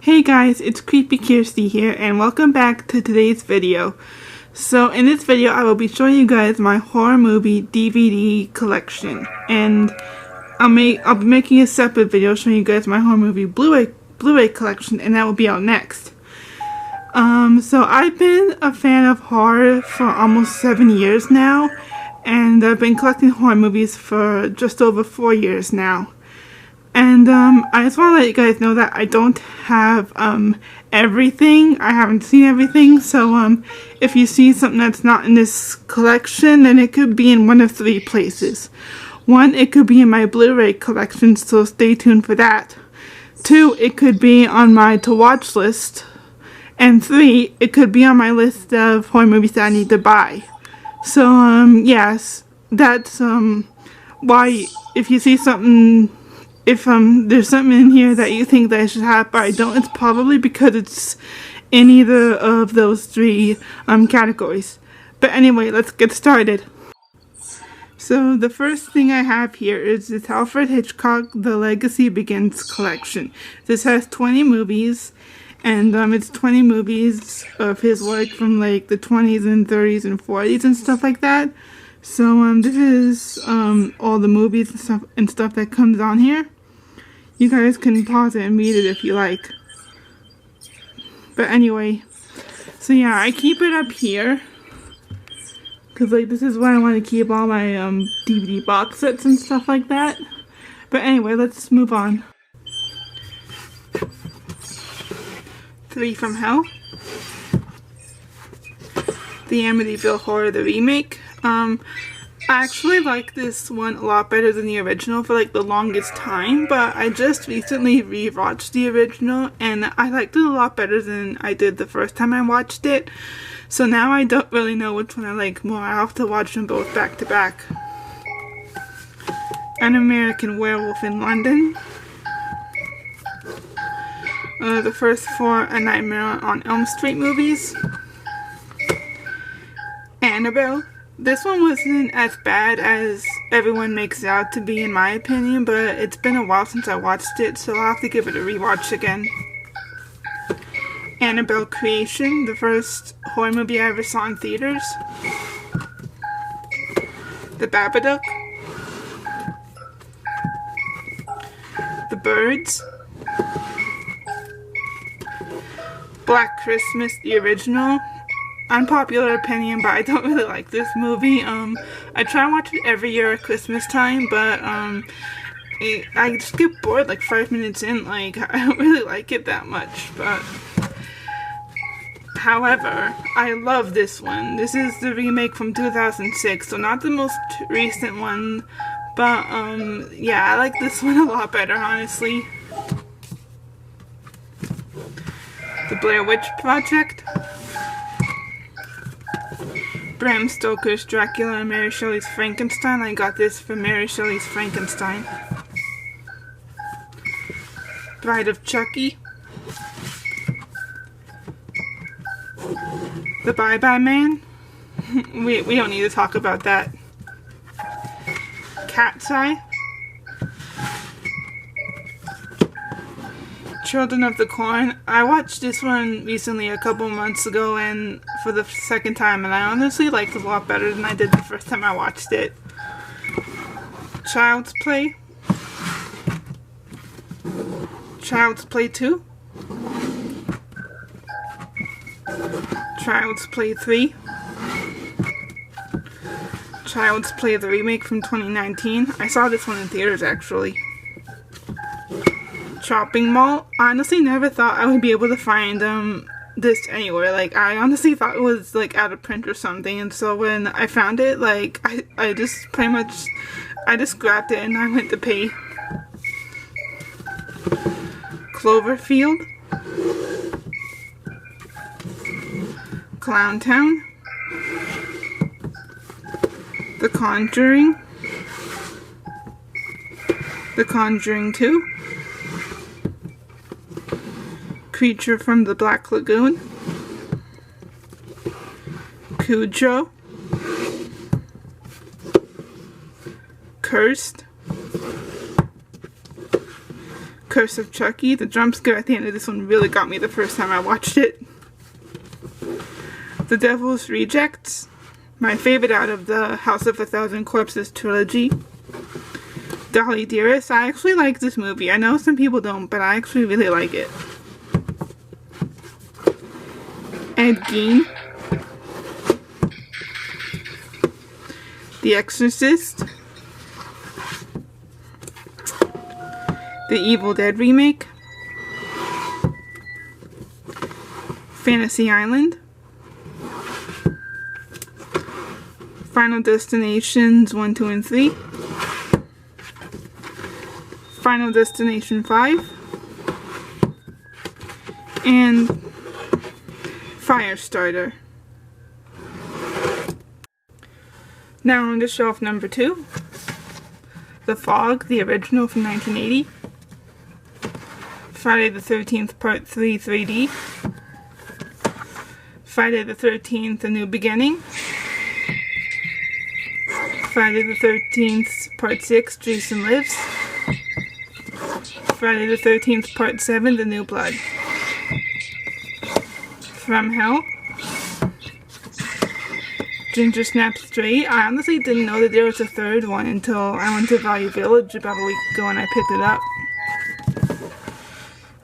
Hey guys, it's Creepy Kirsty here and welcome back to today's video. So in this video I will be showing you guys my horror movie DVD collection, and I'll be making a separate video showing you guys my horror movie Blu-ray collection, and that will be out next. So I've been a fan of horror for almost 7 years now, and I've been collecting horror movies for just over 4 years now. And I just want to let you guys know that I don't have everything. I haven't seen everything, so if you see something that's not in this collection, then it could be in one of 3 places. 1, it could be in my Blu-ray collection, so stay tuned for that. 2, it could be on my to-watch list. And 3, it could be on my list of horror movies that I need to buy. So, yes, that's why if you see something, if there's something in here that you think that I should have but I don't, it's probably because it's in either of those 3 categories. But anyway, let's get started. So the first thing I have here is this Alfred Hitchcock The Legacy Begins collection. This has 20 movies, and it's 20 movies of his work from like the 20s and 30s and 40s and stuff like that. So this is all the movies and stuff that comes on here. You guys can pause it and read it if you like. But anyway, so yeah, I keep it up here because like this is where I want to keep all my DVD box sets and stuff like that. But anyway, let's move on. 3 from Hell. The Amityville Horror, the remake. I actually like this one a lot better than the original for like the longest time, but I just recently rewatched the original and I liked it a lot better than I did the first time I watched it. So now I don't really know which one I like more. I have to watch them both back to back. An American Werewolf in London. The first 4 A Nightmare on Elm Street movies. Annabelle. This one wasn't as bad as everyone makes it out to be in my opinion, but it's been a while since I watched it, so I'll have to give it a rewatch again. Annabelle Creation, the first horror movie I ever saw in theaters. The Babadook. The Birds. Black Christmas, the original. Unpopular opinion, but I don't really like this movie. I try and watch it every year at Christmas time, but I just get bored like 5 minutes in. Like, I don't really like it that much, but however, I love this one. This is the remake from 2006, so not the most recent one, but yeah, I like this one a lot better, honestly. The Blair Witch Project. Bram Stoker's Dracula and Mary Shelley's Frankenstein. I got this from Mary Shelley's Frankenstein. Bride of Chucky. The Bye Bye Man. we don't need to talk about that. Cat's Eye. Children of the Corn. I watched this one recently a couple months ago and for the second time, and I honestly liked it a lot better than I did the first time I watched it. Child's Play. Child's Play 2. Child's Play 3. Child's Play the remake from 2019. I saw this one in theaters actually. Shopping Mall. I honestly never thought I would be able to find this anywhere. Like, I honestly thought it was like out of print or something, and so when I found it, like I just pretty much I just grabbed it and I went to pay. Cloverfield. Clowntown. The Conjuring. The Conjuring 2. Creature from the Black Lagoon. Cujo. Cursed. Curse of Chucky. The jump scare at the end of this one really got me the first time I watched it. The Devil's Rejects. My favorite out of the House of a Thousand Corpses trilogy. Dolly Dearest. I actually like this movie. I know some people don't, but I actually really like it. Ed Gein. The Exorcist. The Evil Dead remake. Fantasy Island. Final Destinations 1, 2, and 3. Final Destination 5. And Firestarter. Now on to shelf number 2. The Fog, the original from 1980. Friday the 13th Part 3 3D. Friday the 13th A New Beginning. Friday the 13th Part 6 Jason Lives. Friday the 13th Part 7 The New Blood. From Hell. Ginger Snaps 3. I honestly didn't know that there was a third one until I went to Value Village about a week ago and I picked it up.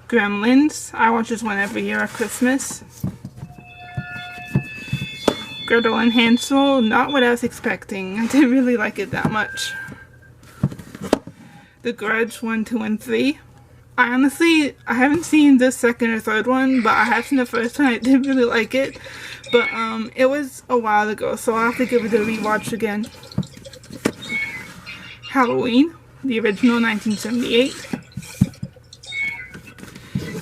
Gremlins. I watch this one every year at Christmas. Gretel and Hansel. Not what I was expecting. I didn't really like it that much. The Grudge 1, 2, and 3. I haven't seen the second or third one, but I have seen the first one. I did really like it. But it was a while ago, so I'll have to give it a rewatch again. Halloween, the original 1978.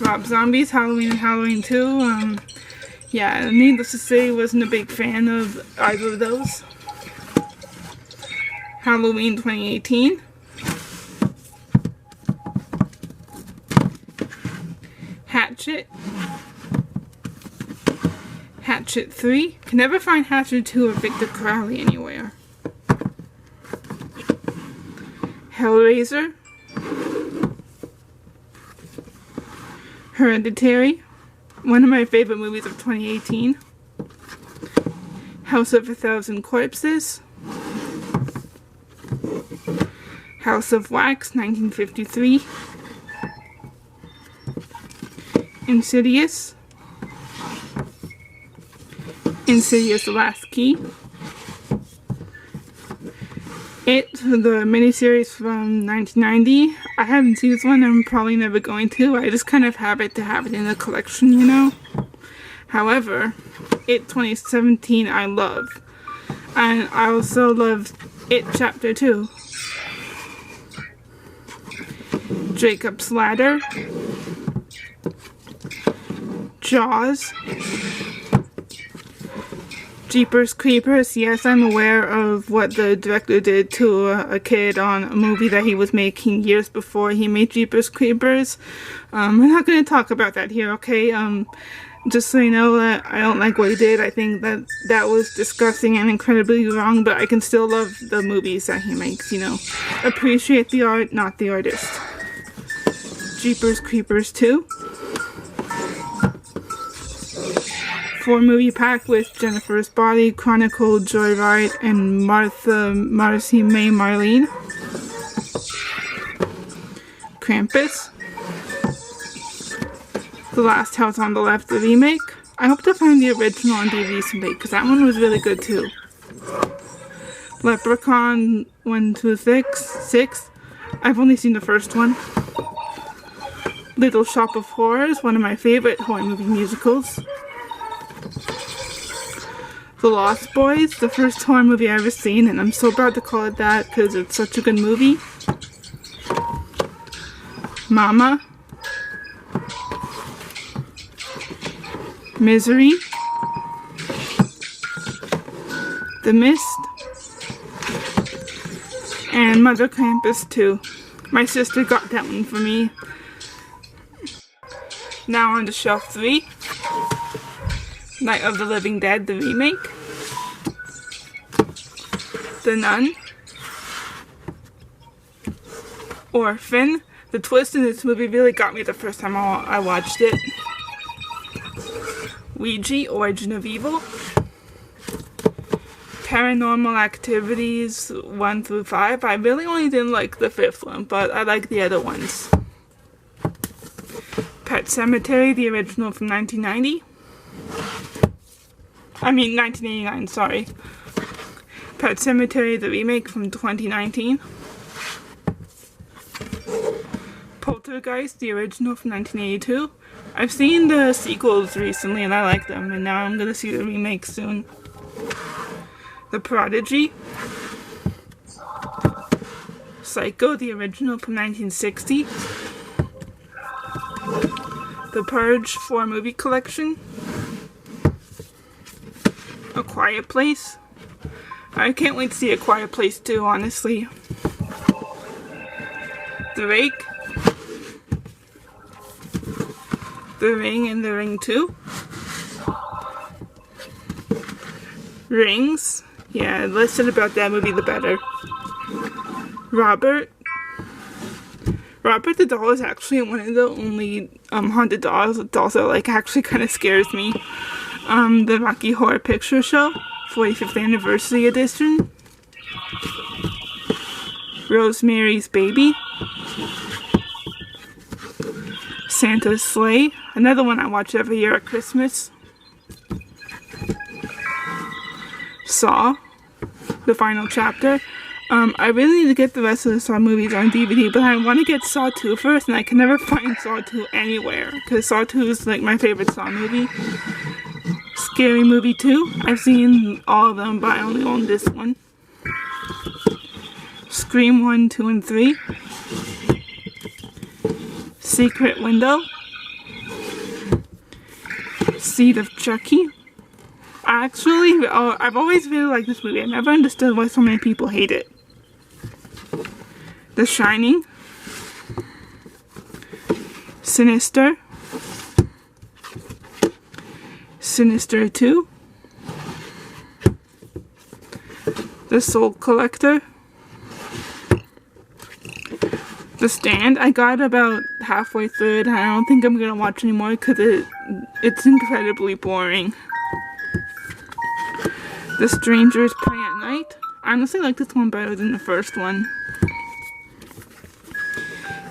Rob Zombie's Halloween and Halloween 2. Yeah, needless to say, wasn't a big fan of either of those. Halloween 2018. Hatchet. Hatchet 3. Can never find Hatchet 2 or Victor Crowley anywhere. Hellraiser. Hereditary. One of my favorite movies of 2018. House of a Thousand Corpses. House of Wax, 1953. Insidious. Insidious The Last Key. It, the miniseries from 1990. I haven't seen this one, I'm probably never going to. I just kind of have it to have it in the collection, you know? However, It 2017 I love. And I also love It Chapter 2. Jacob's Ladder. Jaws. Jeepers Creepers. Yes, I'm aware of what the director did to a kid on a movie that he was making years before he made Jeepers Creepers. We're not going to talk about that here, okay? Just so you know that I don't like what he did. I think that was disgusting and incredibly wrong, but I can still love the movies that he makes, you know. Appreciate the art, not the artist. Jeepers Creepers 2. 4-movie pack with Jennifer's Body, Chronicle, Joyride, and Marcy May Marlene. Krampus. The Last House on the Left, the remake. I hope to find the original on DVD someday, because that one was really good too. Leprechaun 1, 2, 6. I've only seen the first one. Little Shop of Horrors, one of my favorite horror movie musicals. The Lost Boys, the first horror movie I've ever seen, and I'm so proud to call it that because it's such a good movie. Mama. Misery. The Mist. And Mother Krampus 2. My sister got that one for me. Now on to shelf 3. Night of the Living Dead, the remake. The Nun. Orphan. The twist in this movie really got me the first time I watched it. Ouija, Origin of Evil. Paranormal Activities 1 through 5. I really only didn't like the 5th one, but I like the other ones. Pet Sematary, the original from 1990. I mean 1989, sorry. Pet Sematary, the remake from 2019. Poltergeist, the original from 1982. I've seen the sequels recently and I like them, and now I'm gonna see the remake soon. The Prodigy. Psycho, the original from 1960. The Purge 4 movie collection. A Quiet Place. I can't wait to see A Quiet Place 2, honestly. The Rake. The Ring and The Ring 2. Rings. Yeah, the less said about that movie, the better. Robert the Doll is actually one of the only haunted dolls that like actually kind of scares me. The Rocky Horror Picture Show 45th Anniversary Edition. Rosemary's Baby. Santa's Sleigh, another one I watch every year at Christmas. Saw, the final chapter. I really need to get the rest of the Saw movies on DVD, but I want to get Saw 2 first, and I can never find Saw 2 anywhere, because Saw 2 is like my favorite Saw movie. Scary Movie 2, I've seen all of them, but I only own this one. Scream 1, 2, and 3. Secret Window. Seed of Chucky. Actually, I've always really liked this movie. I never understood why so many people hate it. The Shining. Sinister. Sinister 2. The Soul Collector. The Stand. I got about halfway through it, and I don't think I'm gonna watch anymore because it's incredibly boring. The Strangers Prey at Night. I honestly like this one better than the first one.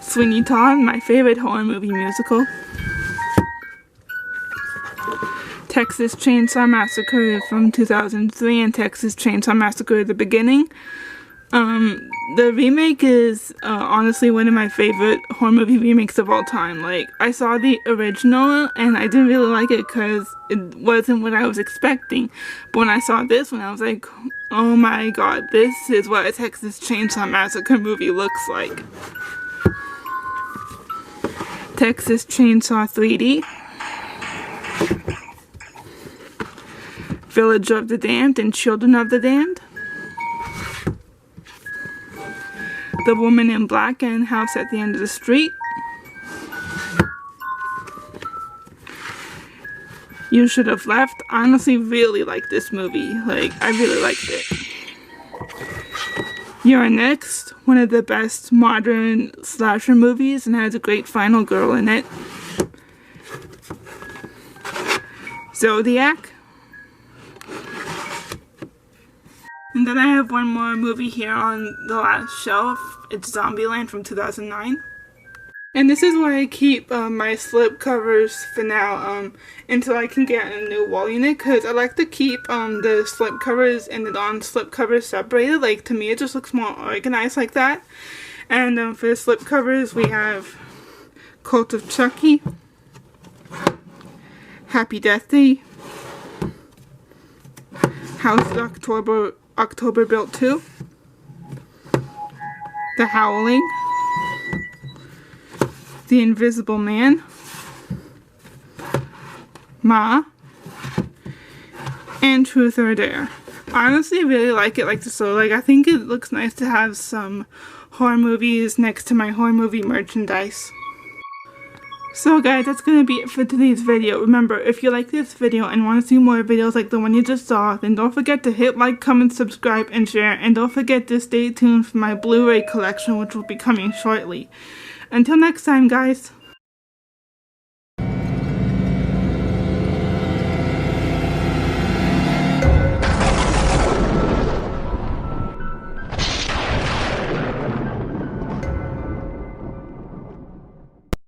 Sweeney Todd, my favorite horror movie musical. Texas Chainsaw Massacre from 2003 and Texas Chainsaw Massacre: The Beginning. The remake is honestly one of my favorite horror movie remakes of all time. Like, I saw the original and I didn't really like it because it wasn't what I was expecting. But when I saw this one, I was like, oh my god, this is what a Texas Chainsaw Massacre movie looks like. Texas Chainsaw 3D. Village of the Damned and Children of the Damned. The Woman in Black and House at the End of the Street. You Should Have Left. I honestly really like this movie. Like, I really liked it. You're Next, one of the best modern slasher movies and has a great final girl in it. Zodiac. And then I have one more movie here on the last shelf. It's Zombieland from 2009. And this is where I keep my slip covers for now until I can get a new wall unit, because I like to keep the slip covers and the non-slip covers separated. Like, to me it just looks more organized like that. And for the slip covers we have Cult of Chucky, Happy Death Day, House of October Built 2, The Howling, The Invisible Man, Ma, and Truth or Dare. I honestly really like it like this, so like I think it looks nice to have some horror movies next to my horror movie merchandise. So guys, that's going to be it for today's video. Remember, if you like this video and want to see more videos like the one you just saw, then don't forget to hit like, comment, subscribe, and share. And don't forget to stay tuned for my Blu-ray collection, which will be coming shortly. Until next time, guys.